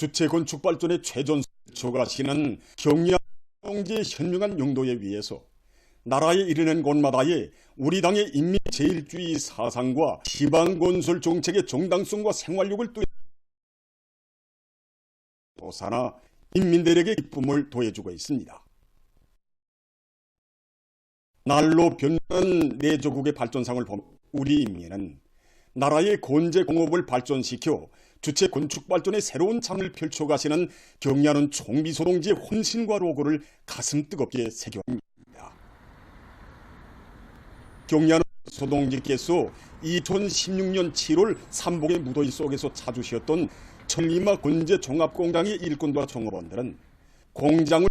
주체 건축 발전의 최전선을 펼쳐가시는 경량동지의 현명한 용도에 위해서 나라에 이르는 곳마다에 우리 당의 인민 제일주의 사상과 지방 건설 정책의 정당성과 생활력을 또사나 인민들에게 기쁨을 더해주고 있습니다. 날로 변하는 내조국의 발전상을 보면 우리 인민은 나라의 건재 공업을 발전시켜 주체 건축 발전의 새로운 장을 펼쳐가시는 경리하는 총비소동지의 헌신과 로고를 가슴 뜨겁게 새겨옵니다. 경리하는 소동지께서 2016년 7월 삼복의 무더위 속에서 찾으셨던 천리마 건재 종합공장의 일꾼과 종업원들은 공장을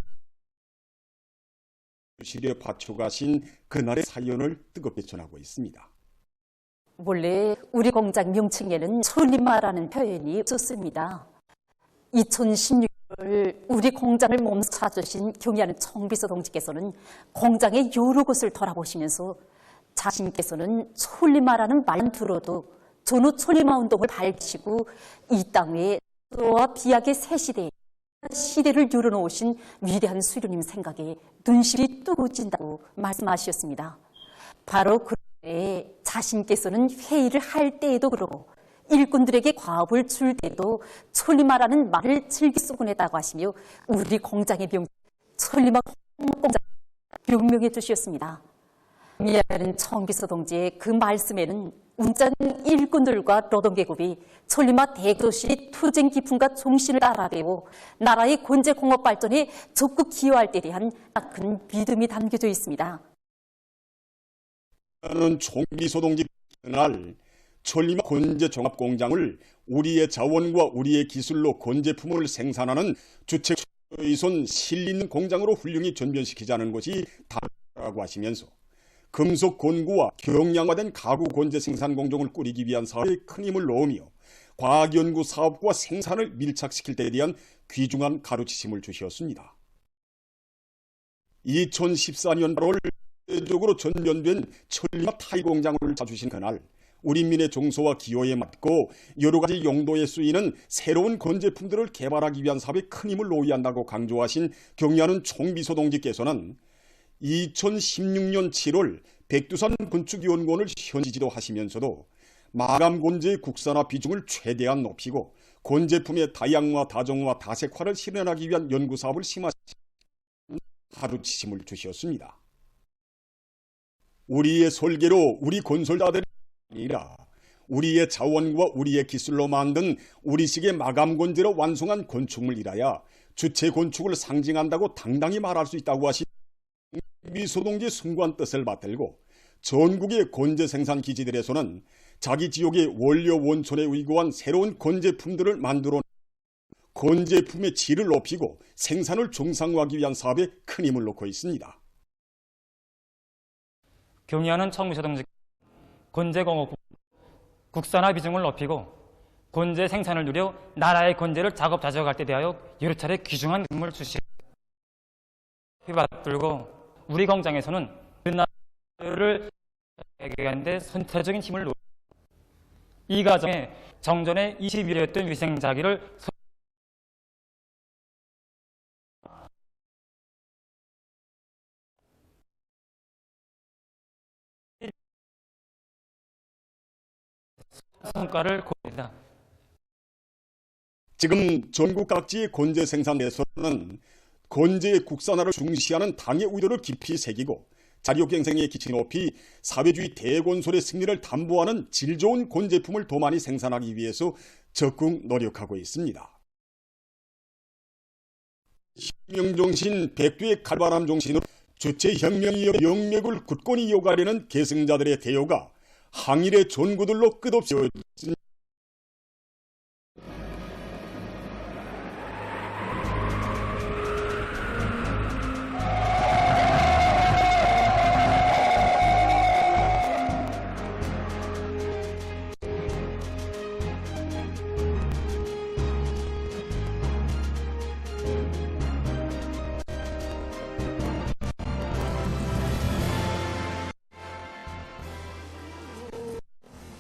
실에 바쳐가신 그날의 사연을 뜨겁게 전하고 있습니다. 원래 우리 공장 명칭에는 천리마라는 표현이 없었습니다. 2016년 우리 공장을 몸소 찾으신 경리하는 총비서 동지께서는 공장의 여러 곳을 돌아보시면서 자신께서는 천리마라는 말만 들어도 전후 천리마 운동을 밝히시고 이 땅에 또와 비약의 새 시대를 열어놓으신 위대한 수료님 생각에 눈시이 뜨거워진다고 말씀하셨습니다. 바로 그때 자신께서는 회의를 할 때에도 그러고 일꾼들에게 과업을 줄 때도 천리마라는 말을 즐겨 쓰곤 했다고 하시며 우리 공장의 명칭 천리마 공장 명명해 주셨습니다. 미안한 총비서 동지의 그 말씀에는 운짠 일꾼들과 노동계급이 천리마 대도시 투쟁 기품과 정신을 따라배워 나라의 건재 공업 발전에 적극 기여할 때 대한 큰 믿음이 담겨져 있습니다. 총비서 동지 그날 천리마 건재 종합 공장을 우리의 자원과 우리의 기술로 건재품을 생산하는 주체의손 실린 공장으로 훌륭히 전변시키자는 것이 다라고 하시면서 금속 건구와 경량화된 가구 건재 생산 공정을 꾸리기 위한 사업에 큰 힘을 넣으며 과학연구 사업과 생산을 밀착시킬 때에 대한 귀중한 가르치심을 주셨습니다. 2014년 8월 적으로 전면된 천리마 타이 공장을 찾으신 그날 우리 민의 종소와 기호에 맞고 여러 가지 용도에 쓰이는 새로운 건재품들을 개발하기 위한 사업에 큰 힘을 놓아야 한다고 강조하신 경리하는 총비서 동지께서는 2016년 7월 백두산 건축연구원을 현지 지도하시면서도 마감 건재의 국산화 비중을 최대한 높이고 건재품의 다양화, 다정화, 다색화를 실현하기 위한 연구사업을 심화시키는 가르치심을 주셨습니다. 우리의 설계로 우리 건설자들이 아니라 우리의 자원과 우리의 기술로 만든 우리식의 마감 건재로 완성한 건축물이라야 주체 건축을 상징한다고 당당히 말할 수 있다고 하신 미소동지 숭고한 뜻을 받들고 전국의 건재 생산 기지들에서는 자기 지역의 원료 원촌에 의거한 새로운 건재품들을 만들어 건재품의 질을 높이고 생산을 정상화하기 위한 사업에 큰 힘을 놓고 있습니다. 경리하는 총비서동지 건재공업 국산화 비중을 높이고 건재 생산을 누려 나라의 건재를 작업자족할 때 대하여 여러 차례 귀중한 도움을 주시고 받들고 우리 공장에서는 그 나라를 해결하는 데 선체적인 힘을 놓고 이 과정에 정전에 21회였던 위생자기를 성과를 고립니다. 지금 전국 각지의 건재 생산에서는 건재의 국산화를 중시하는 당의 의도를 깊이 새기고 자력갱생의 기치 높이 사회주의 대건설의 승리를 담보하는 질 좋은 건재품을 더 많이 생산하기 위해서 적극 노력하고 있습니다. 혁명정신 백두의 칼바람 정신으로 주체혁명의 영맥을 굳건히 이어가려는 계승자들의 대요가 항일의 전구들로 끝없이 이어졌습니다.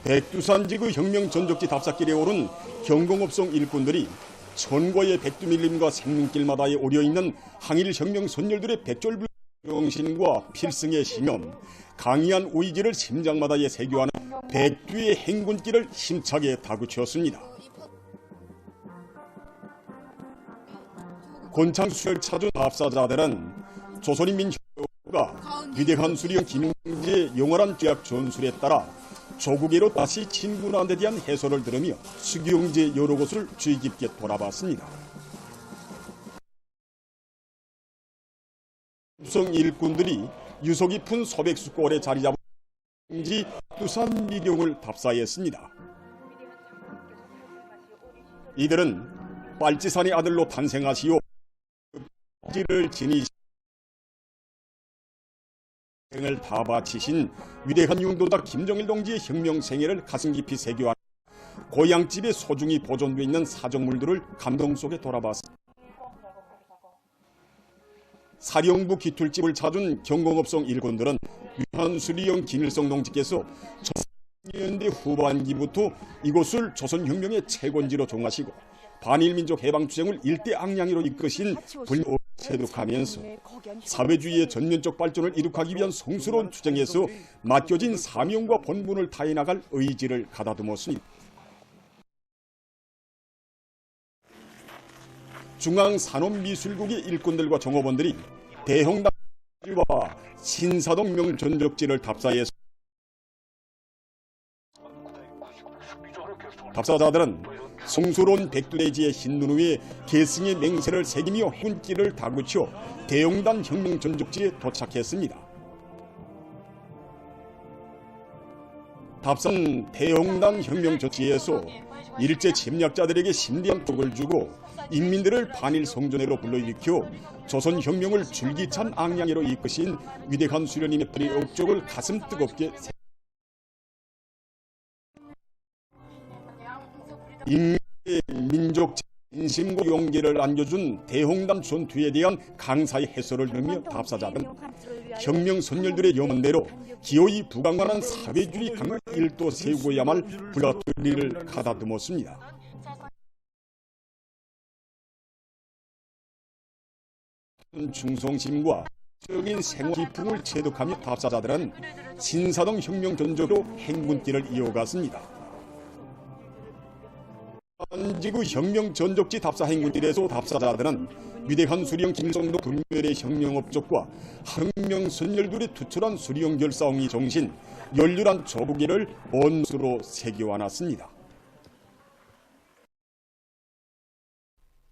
백두산 지구 혁명 전적지 답사길에 오른 경공업성 일꾼들이 천고의 백두밀림과 생눈길마다에 오려있는 항일혁명 선열들의 백졸불 정신과 필승의 신념, 강인한 의지를 심장마다에 새겨하는 백두의 행군길을 힘차게 다그쳤습니다. 권창수를 찾은 답사자들은 조선인민혁명가 위대한 수령 김영지의 영원한 죄악 전술에 따라 조국에로 다시 진군한 데 대한 해설을 들으며 수경제 여러 곳을 주의 깊게 돌아봤습니다. 성 일꾼들이 유서 깊은 소백수골에 자리 잡은 두산 미령을 답사했습니다. 이들은 빨치산의 아들로 탄생하시오 지를 지니시 생을 다 바치신 위대한 용도자 김정일 동지의 혁명 생애를 가슴 깊이 새겨한 고향집에 소중히 보존되어 있는 사정물들을 감동 속에 돌아봤습니다. 사령부 기툴집을 찾은 경공업성 일꾼들은 유한수리형 김일성 동지께서 1900년대 후반기부터 이곳을 조선혁명의 채권지로 정하시고 반일민족 해방투쟁을 일대 앙양으로 이끄신 불법을 체득하면서 사회주의의 전면적 발전을 이룩하기 위한 성스러운 투쟁에서 맡겨진 사명과 본분을 다해 나갈 의지를 가다듬었습니다. 중앙산업미술국의 일꾼들과 정업원들이 대형당과 신사동 명전적지를 답사해서 답사자들은 성스러운 백두대지의 흰눈 위에 계승의 맹세를 새기며 행군길을 다그쳐 대용단 혁명 전적지에 도착했습니다. 답사는 대용단 혁명 전적지에서 일제 침략자들에게 심대한 폭을 주고 인민들을 반일 성전회로 불러일으켜 조선혁명을 줄기찬 앙양으로 이끄신 위대한 수련님의 뿌리 업적을 가슴 뜨겁게 인민의 민족 진심과 용기를 안겨준 대홍단 전투에 대한 강사의 해설을 들으며 답사자는 혁명 선열들의 염원대로 기어이 부강만한 사회주의 강을 일도 세우고야만 할 불가투리를 가다듬었습니다. 충성심과 적인 생활 기풍을 체득하며 답사자들은 신사동 혁명 전적으로 행군길을 이어갔습니다. 한지구 혁명 전적지 답사 행군길에서 답사자들은 위대한 수령 김일성도 불멸의 혁명 업적과 혁명 선열들의 투철한 수령 결사옹이 정신, 열렬한 조국애를 온수로 새겨안았습니다.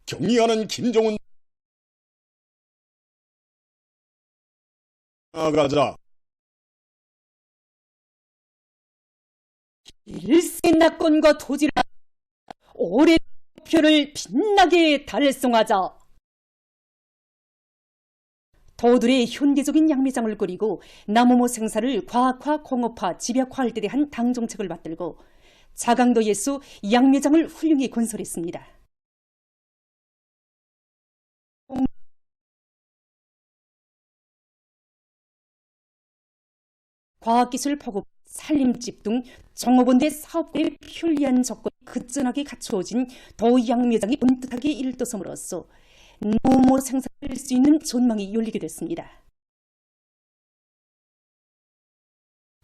경의하는 김정은 나가자. 일생 낙권과 토지를 올해 목표를 빛나게 달성하자. 더들의 현대적인 양매장을 꾸리고 나무모 생사를 과학화, 공업화, 집약화할 때 대한 당정책을 받들고 자강도에서 양매장을 훌륭히 건설했습니다. 과학기술 보급, 살림집 등 정업원대 사업대의 편리한 조건이 급전하게 갖추어진 도양매장이 본뜻하게 일떠섬으로써 노모 생산할 수 있는 전망이 열리게 됐습니다.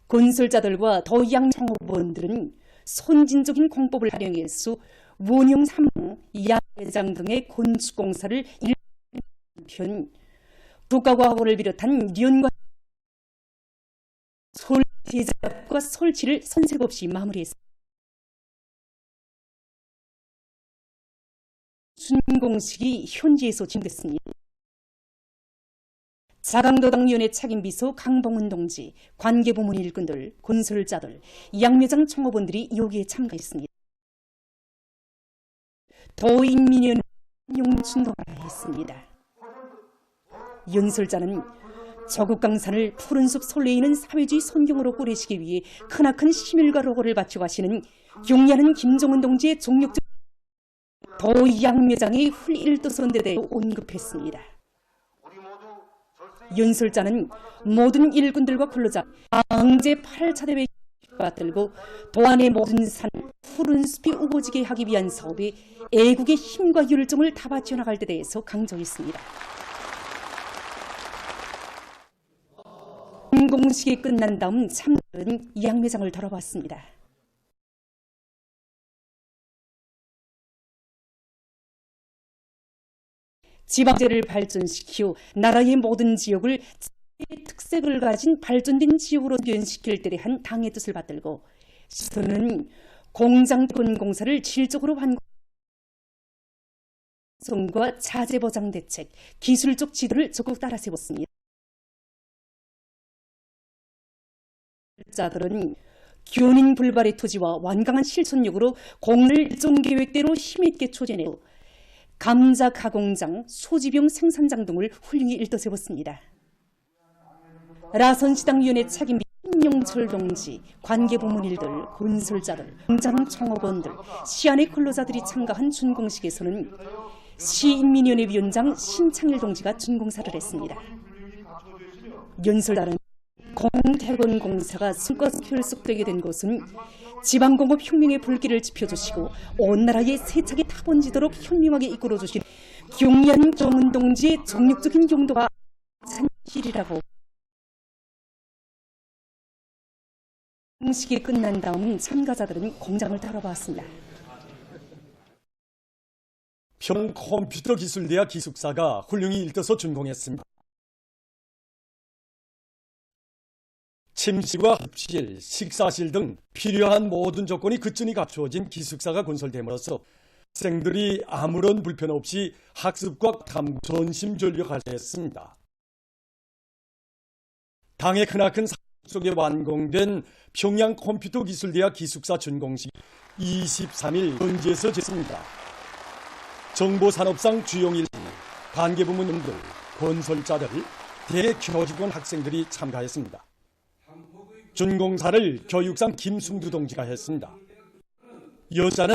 건설자들과 도양 정업원들은 선진적인 공법을 활용해서 원형 3호, 양매장 등의 건축공사를 일편 국가과학원을 비롯한 연관 제작과 설치를 손색 없이 마무리했습니다. 준공식이 현지에서 진행됐습니다. 자강도당위원회 책임비서 강봉은 동지, 관계부문 일꾼들, 건설자들, 양매장 총업원들이 여기에 참가했습니다. 도인민위원회 용춘도가 했습니다. 연설자는 저국강산을 푸른숲 솔레이는 사회주의 선경으로 꾸리시기 위해 크나큰 심일과 로고를 바치고 하시는 용야는 김정은 동지의 종력적 도양매장의 훌일도선대에 대해 언급했습니다. 연설자는 모든 일꾼들과 근로자 강제 8차 대회 받들고 도안의 모든 산 푸른 숲이 우거지게 하기 위한 사업에 애국의 힘과 열정을 다 바쳐 나갈 데 대해서 강조했습니다. 공식이 끝난 다음 참가자들은 양매장을 돌아봤습니다. 지방제를 발전시켜 나라의 모든 지역을 특색을 가진 발전된 지역으로 변시킬 때 대한 당의 뜻을 받들고 시선은 공장권 공사를 질적으로 완공과 자재 보장 대책, 기술적 지도를 적극 따라 세웠습니다. 자들은 교닌 불발의 토지와 완강한 실천력으로 공을 일정 계획대로 힘있게 추진해 감자 가공장, 소지병 생산장 등을 훌륭히 일떠세웠습니다. 라선시당위원회 책임 신용철 동지, 관계부문 일들, 건설자들, 공장 총업원들, 시안의 근로자들이 참가한 준공식에서는 시인민위원회 위원장 신창일 동지가 준공사를 했습니다. 연설단은 공태권 공사가 성과 결속되게 된 것은 지방공업 혁명의 불길을 지펴주시고 온 나라에 세차게 타번지도록 현명하게 이끌어주신 경리한 정은 동지의 정력적인 용도가 산실이라고. 공식이 끝난 다음 참가자들은 공장을 따라봤습니다. 평컴퓨터기술대학 기숙사가 훌륭히 일떠서 준공했습니다. 침실과 흡실, 식사실 등 필요한 모든 조건이 그전이 갖추어진 기숙사가 건설됨으로써 학생들이 아무런 불편 없이 학습과 탐구 전심전력할 수 있습니다. 당의 크나큰 사업 속에 완공된 평양 컴퓨터기술대학 기숙사 준공식 23일 현지에서 됐습니다. 정보산업상 주용일 관계부문들, 건설자들, 대교직원 학생들이 참가했습니다. 준공사를 교육상 김승두 동지가 했습니다. 여자는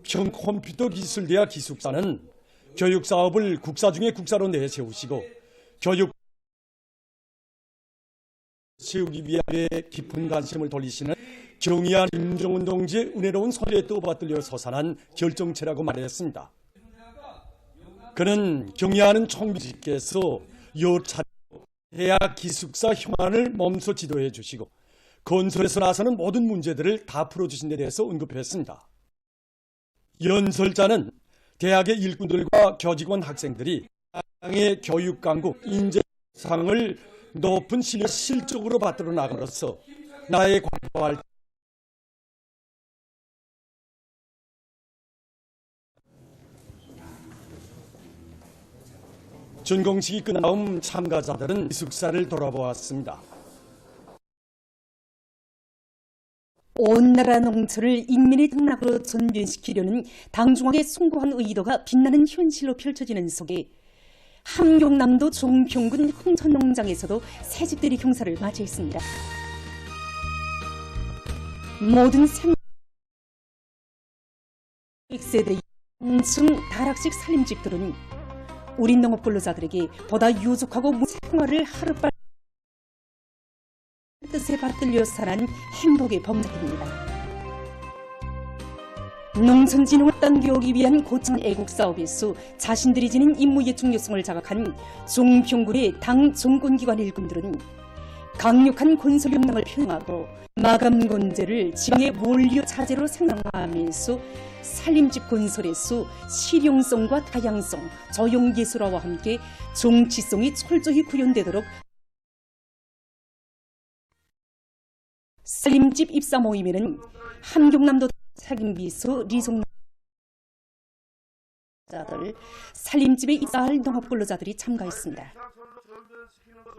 평컴퓨터기술대학 기숙사는 교육사업을 국사 중에 국사로 내세우시고 교육 세우기 위해 깊은 관심을 돌리시는 경의한 김정은 동지의 은혜로운 소리에 떠받들려 솟아난 결정체라고 말했습니다. 그는 경의하는 총비지께서 여차례 대학 기숙사 현안을 몸소 지도해 주시고 건설에서 나서는 모든 문제들을 다 풀어주신 데 대해서 언급했습니다. 연설자는 대학의 일꾼들과 교직원 학생들이 당의 교육 강국, 인재상을 높은 실적으로 받들어 나감으로써 나의 관여할 준공식이 끝난 다음 참가자들은 기숙사를 돌아보았습니다. 온 나라 농촌을 인민의 당락으로 전변시키려는 당중앙의 숭고한 의도가 빛나는 현실로 펼쳐지는 속에 함경남도 종평군 홍천농장에서도 새집들이 경사를 맞이했습니다. 모든 100세대 층 다락식 살림집들은 우리 농업 근로자들에게 보다 유족하고 생활을 하루빨리 뜻에 받들려 살아난 행복의 범작입니다. 농촌진흥을 당겨오기 위한 고층 애국 사업에서 자신들이 지닌 임무의 중요성을 자각한 종평군의 당 정권기관 일꾼들은 강력한 건설 역량을 표명하고 마감 건재를 지방의 원료 자재로 생산하면서 살림집 건설에서 실용성과 다양성, 저용 예술화와 함께 정치성이 철저히 구현되도록 살림집 입사 모임에는 함경남도 책임비서 리송자들, 살림집에 입사할 농업근로자들이 참가했습니다.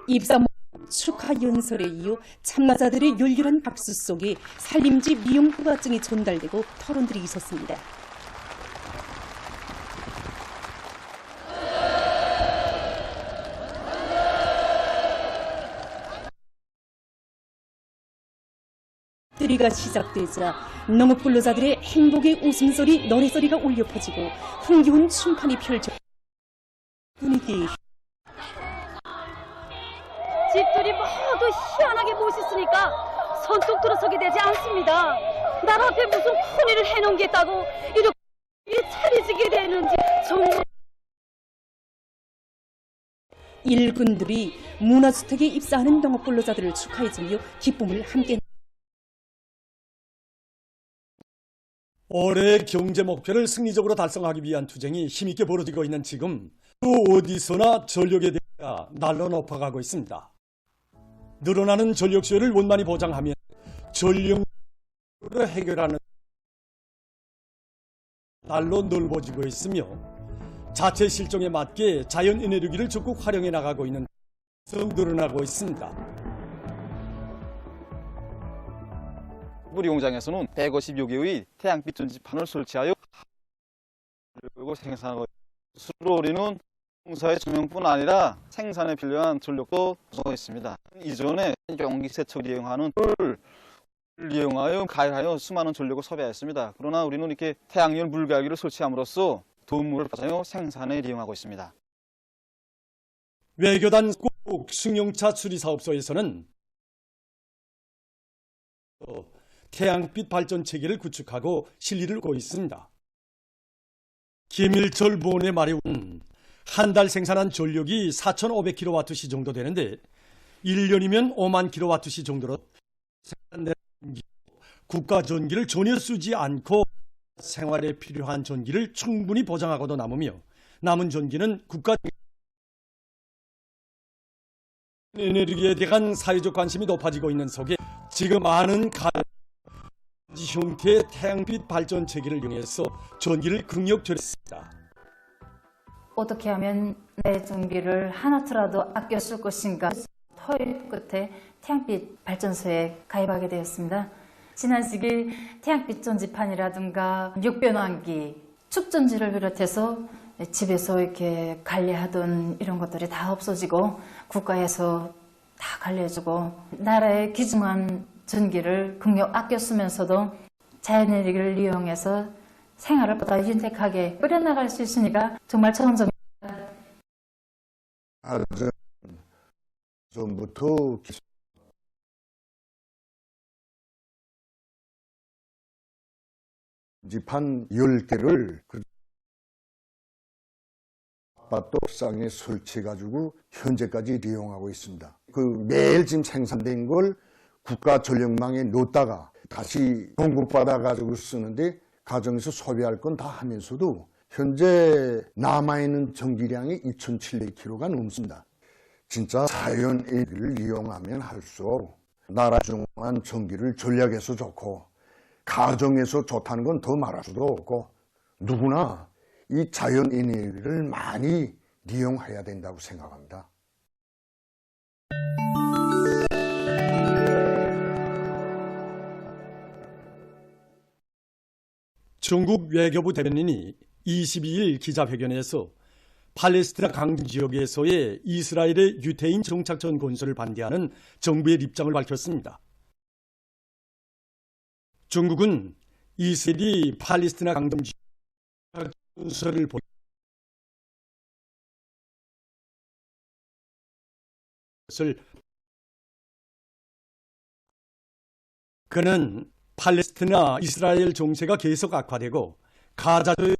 입사 모임 축하 연설에 이어 참가자들의 열렬한 박수 속에 살림집 미용 허가증이 전달되고 토론들이 있었습니다. 뜨리가 시작되자 농업 근로자들의 행복의 웃음소리, 노래소리가 울려 퍼지고 흥겨운 춤판이 펼쳐 분위기. 집들이 모두 희한하게 멋있으니까 선뜻 들어서게 되지 않습니다. 나라 앞에 무슨 큰일을 해놓은 게 있다고 이렇게 차려지게 되는지 정말. 일꾼들이 문화주택에 입사하는 영업 근로자들을 축하해주며 기쁨을 함께. 올해의 경제 목표를 승리적으로 달성하기 위한 투쟁이 힘있게 벌어지고 있는 지금 또 어디서나 전력에 대해 날로 높아가고 있습니다. 늘어나는 전력 수요를 원만히 보장하며 전력을 해결하는 날로 넓어지고 있으며 자체 실종에 맞게 자연 에너지를 적극 활용해 나가고 있는 성 늘어나고 있습니다. 우리 공장에서는 150여 개의 태양빛 전지판을 설치하여 그리고 생산하고 있습니다. 우리는 공사의 조명뿐 아니라 생산에 필요한 전력도 구성했습니다. 이전에 용기 세척을 이용하는 을 이용하여 가열하여 수많은 전력을 소비하였습니다. 그러나 우리는 이렇게 태양열 물갈기를 설치함으로써 도움을 받아서 생산에 이용하고 있습니다. 외교단 꼭 승용차 수리사업소에서는 태양빛 발전 체계를 구축하고 실리를 하고 있습니다. 김일철 보원의 말에 의하면 한 달 생산한 전력이 4,500kWh 정도 되는데 1년이면 5만 kWh 정도로 생산되는 국가 전기를 전혀 쓰지 않고 생활에 필요한 전기를 충분히 보장하고도 남으며 남은 전기는 국가 에너지에 대한 사회적 관심이 높아지고 있는 속에 지금 많은 형태의 태양빛 발전 체계를 이용해서 전기를 극력 절약했습니다. 어떻게 하면 내 전기를 하나라도 아껴 쓸 것인가 토의 끝에 태양빛 발전소에 가입하게 되었습니다. 지난 시기 태양빛 전지판이라든가 육변환기, 축전지를 비롯해서 집에서 이렇게 관리하던 이런 것들이 다 없어지고 국가에서 다 관리해주고 나라의 귀중한 전기를 극력 아껴 쓰면서도 자연에너지를 이용해서 생활을 보다 윤택하게 꾸려나갈 수 있으니까 정말 천원점입니다. 전부터 지판 10개를 아파트 옥상에 설치해가지고 현재까지 이용하고 있습니다. 그 매일 지금 생산된 걸 국가 전력망에 놓다가 다시 공급받아가지고 쓰는데 가정에서 소비할 건 다 하면서도 현재 남아있는 전기량이 2,700kg가 넘습니다. 진짜 자연 에너지를 이용하면 할수록 나라 중한 전기를 전략에서 좋고 가정에서 좋다는 건 더 말할 수도 없고 누구나 이 자연 에너지를 많이 이용해야 된다고 생각합니다. 중국 외교부 대변인이 22일 기자회견에서 팔레스티나 강진 지역에서의 이스라엘의 유태인 정착촌 건설을 반대하는 정부의 입장을 밝혔습니다. 중국은 이스라엘이 팔레스티나 강진 지역 건설을 그는 팔레스티나 이스라엘 정세가 계속 악화되고 가자도의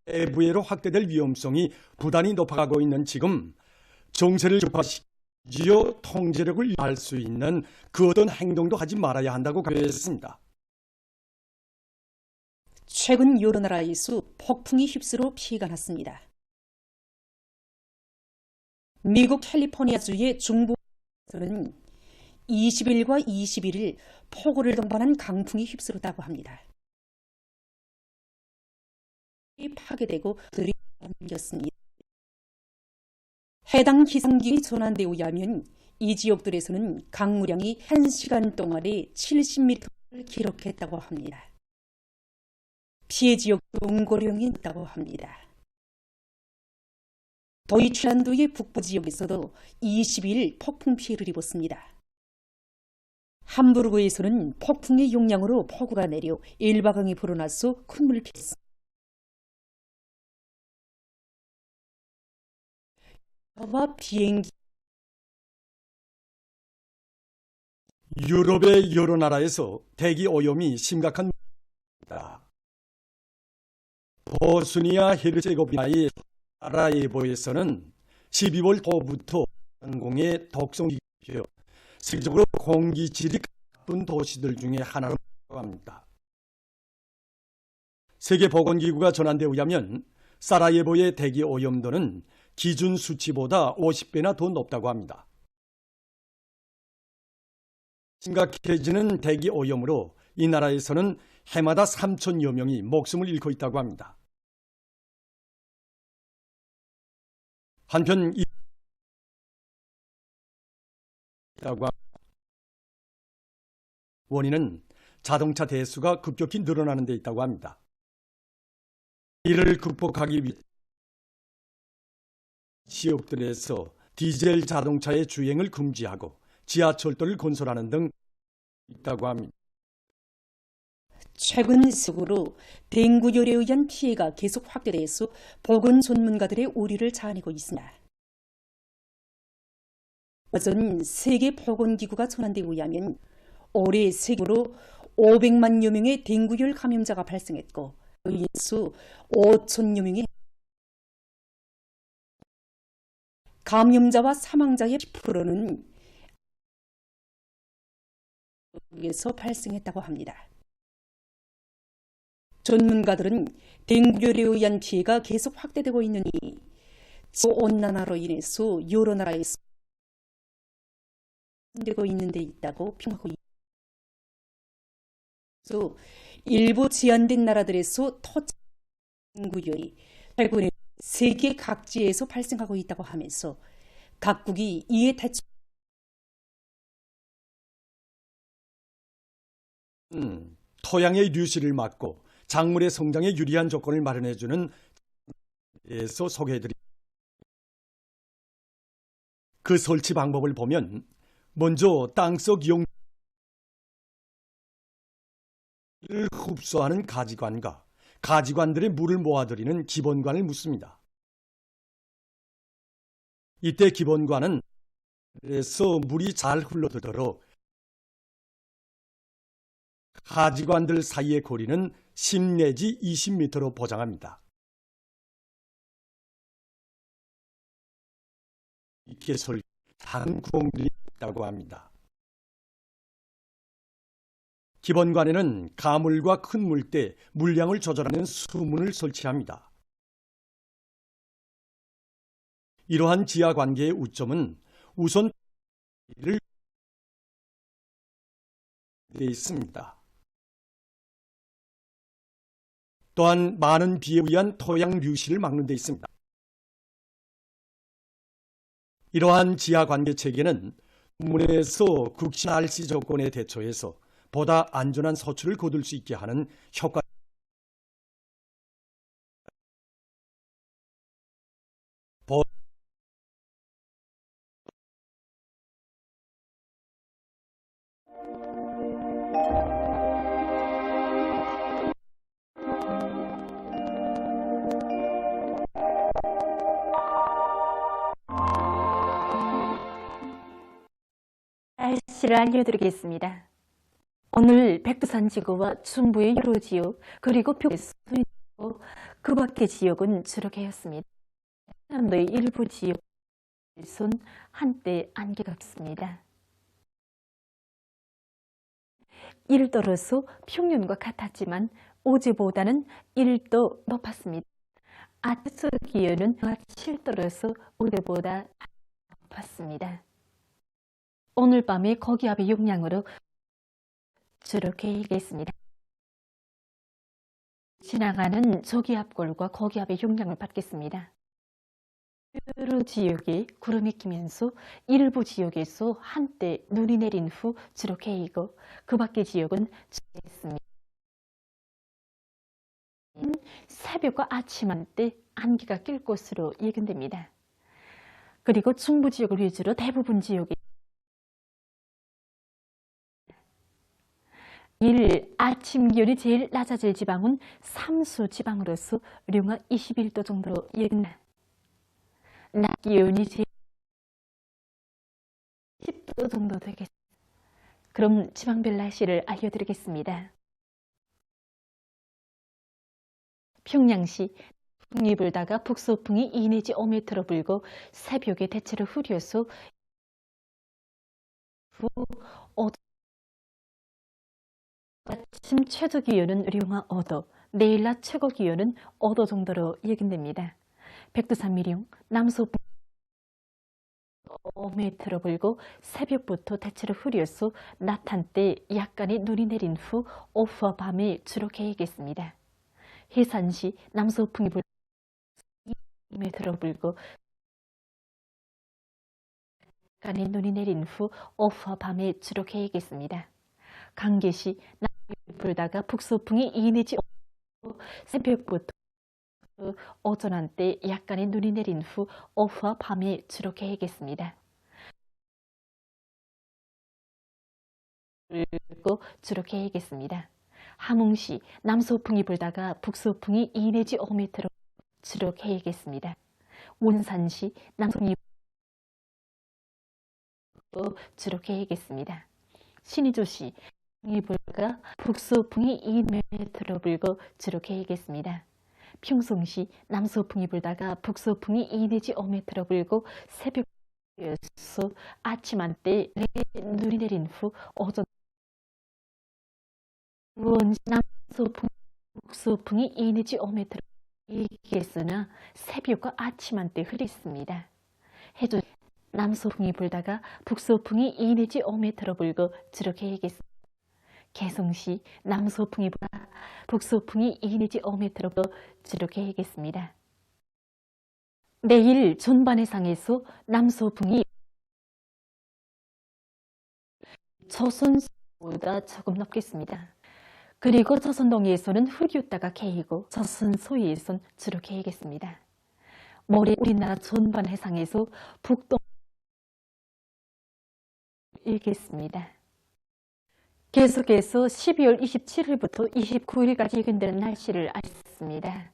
내부해로 확대될 위험성이 부단히 높아가고 있는 지금 정세를 좁아시키어 통제력을 유지할 수 있는 그 어떤 행동도 하지 말아야 한다고 강조했습니다. 최근 여러 나라에서 폭풍이 휩쓸어 피해가 났습니다. 미국 캘리포니아주의 중부에서는 20일과 21일 폭우를 동반한 강풍이 휩쓸었다고 합니다. 파괴되고 들이 잠겼습니다. 해당 기상기의 전환대에 의하면 이 지역들에서는 강우량이 1시간 동안에 70m를 기록했다고 합니다. 피해 지역도 응고령이 있다고 합니다. 도이чл란드의 북부 지역에서도 20일 폭풍 피해를 입었습니다. 함부르크에서는 폭풍의 용량으로 폭우가 내려 일바강이 불어나서 큰 물을 피했습니다. 비행기 유럽의 여러 나라에서 대기 오염이 심각한 문제입니다. 보스니아 헤르체고비나의 사라예보에서는 12월 초부터 공의 독성이 되어 세계적으로 공기질이 나쁜 도시들 중에 하나로 합니다. 세계보건기구가 전한 데 의하면 사라예보의 대기 오염도는 기준 수치보다 50배나 더 높다고 합니다. 심각해지는 대기 오염으로 이 나라에서는 해마다 3천여 명이 목숨을 잃고 있다고 합니다. 한편 원인은 자동차 대수가 급격히 늘어나는 데 있다고 합니다. 이를 극복하기 위해 지역들에서 디젤 자동차의 주행을 금지하고 지하철도를 건설하는 등 있다고 합니다. 최근 속으로 댕구열에 의한 피해가 계속 확대돼서 보건 전문가들의 우려를 자아내고 있습니다. 어전 세계보건기구가 전한 데 의하면 올해 세계적으로 500만여 명의 댕구열 감염자가 발생했고 이 수 5천여 명의 감염자와 사망자의 10%는 에서 발생했다고 합니다. 전문가들은 댕구열에 의한 피해가 계속 확대되고 있는 이 온난화로 인해서 여러 나라에서 되고 있는 데 있다고 평하고 있습니다. 일부 제한된 나라들에서 댕구열이 최근에 세계 각지에서 발생하고 있다고 하면서 각국이 이에 대처 토양의 류실을 막고 작물의 성장에 유리한 조건을 마련해주는 에서 소개해드립니다. 그 설치 방법을 보면 먼저 땅속 용을 흡수하는 가지관과 가지관들의 물을 모아들이는 기본관을 묻습니다. 이때 기본관은 에서 물이 잘 흘러들도록 가지관들 사이의 거리는 10 내지 20m로 보장합니다. 이렇게 작은 구멍들이 있다고 합니다. 기본관에는 가물과 큰 물때 물량을 조절하는 수문을 설치합니다. 이러한 지하 관계의 우점은 우선 를 되어 있습니다. 또한 많은 비에 의한 토양 류실을 막는 데 있습니다. 이러한 지하 관계 체계는 문에서 극심 날씨 조건에 대처해서 보다 안전한 서출을 거둘 수 있게 하는 효과. 날씨를 알려드리겠습니다. 오늘 백두산 지구와 중부의 여러 지역 그리고 표수인 그 밖의 지역은 주로 개였습니다. 남도의 일부 지역은 한때 안개가 꼈습니다. 일도로서 평년과 같았지만 어제보다는 1도 높았습니다. 아트 기온은 7도로서 어제보다 높았습니다. 오늘 밤에 고기압의 영향으로 주로 개이겠습니다. 지나가는 저기압골과 고기압의 영향을 받겠습니다. 여러 지역에 구름이 끼면서 일부 지역에서 한때 눈이 내린 후 주로 개이고 그 밖의 지역은 주겠습니다. 새벽과 아침 한때 안개가 낄 것으로 예견됩니다. 그리고 중부 지역을 위주로 대부분 지역에 아침 기온이 제일 낮아질 지방은 삼수 지방으로서 령화 21도 정도로 예견됩니다. 낮 기온이 제일 10도 정도 되겠습니다. 그럼 지방별 날씨를 알려드리겠습니다. 평양시 풍이 불다가 북서풍이 2 내지 5m로 불고 새벽에 대체로 흐려서 아침 최저 기온은 영하 5도, 내일 낮 최고 기온은 5도 정도로 예견됩니다. 백두산미령 남서풍 5m로 불고 새벽부터 대체로 흐려서 낮 한때 약간의 눈이 내린 후 오후와 밤에 주로 개겠습니다. 해산시 남서풍이 불 2m로 불고 약간의 눈이 내린 후 오후와 밤에 주로 개겠습니다. 강계시 남서풍이 불다가 북서풍이 2 내지 5도, 새벽부터 오전 한때 약간의 눈이 내린 후 오후와 밤에 주로 개겠습니다. 그리고 주로 개겠습니다. 함흥시 남서풍이 불다가 북서풍이 2 내지 5m로 주로 개겠습니다. 원산시 남서풍이 주로 개겠습니다. 신의조시 풍이 불다가 북서풍이 2m로 불고 주로 개겠습니다. 평성시 남서풍이 불다가 북서풍이 2 내지 5m로 불고 새벽에서 아침 한때 눈이 내린 후 오전 우원시 남서풍 북서풍이 2 내지 5m로 일겠으나 새벽과 아침 한때 흐렸습니다. 해주 남서풍이 불다가 북서풍이 2 내지 5m로 불고 주로 개겠습니다. 개성시 남서풍이 불다가 북서풍이 2 내지 5m로 불고 주로 개겠습니다. 내일 전반해상에서 남서풍이 저선보다 조금 높겠습니다. 그리고 저선동해에서는 흐렸다가 개이고 저선 소위에선 주로 개겠습니다. 모레 우리나라 전반 해상에서 북동 일겠습니다. 계속해서 12월 27일부터 29일까지 예견되는 날씨를 알겠습니다.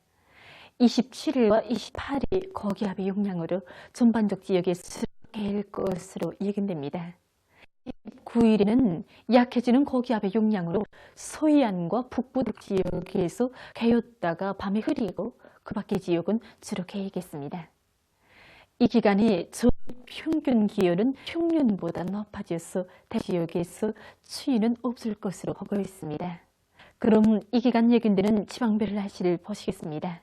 27일과 28일 고기압의 영향으로 전반적 지역에서 개일 것으로 예견됩니다. 9일에는 약해지는 고기압의 영향으로 서해안과 북부 지역에서 개였다가 밤에 흐리고 그 밖의 지역은 주로 개겠습니다. 이 기간에 전 평균 기온은 평년보다 높아져서 대지역에서 추위는 없을 것으로 보고 있습니다. 그럼 이 기간 예견되는 지방별 날씨를 보시겠습니다.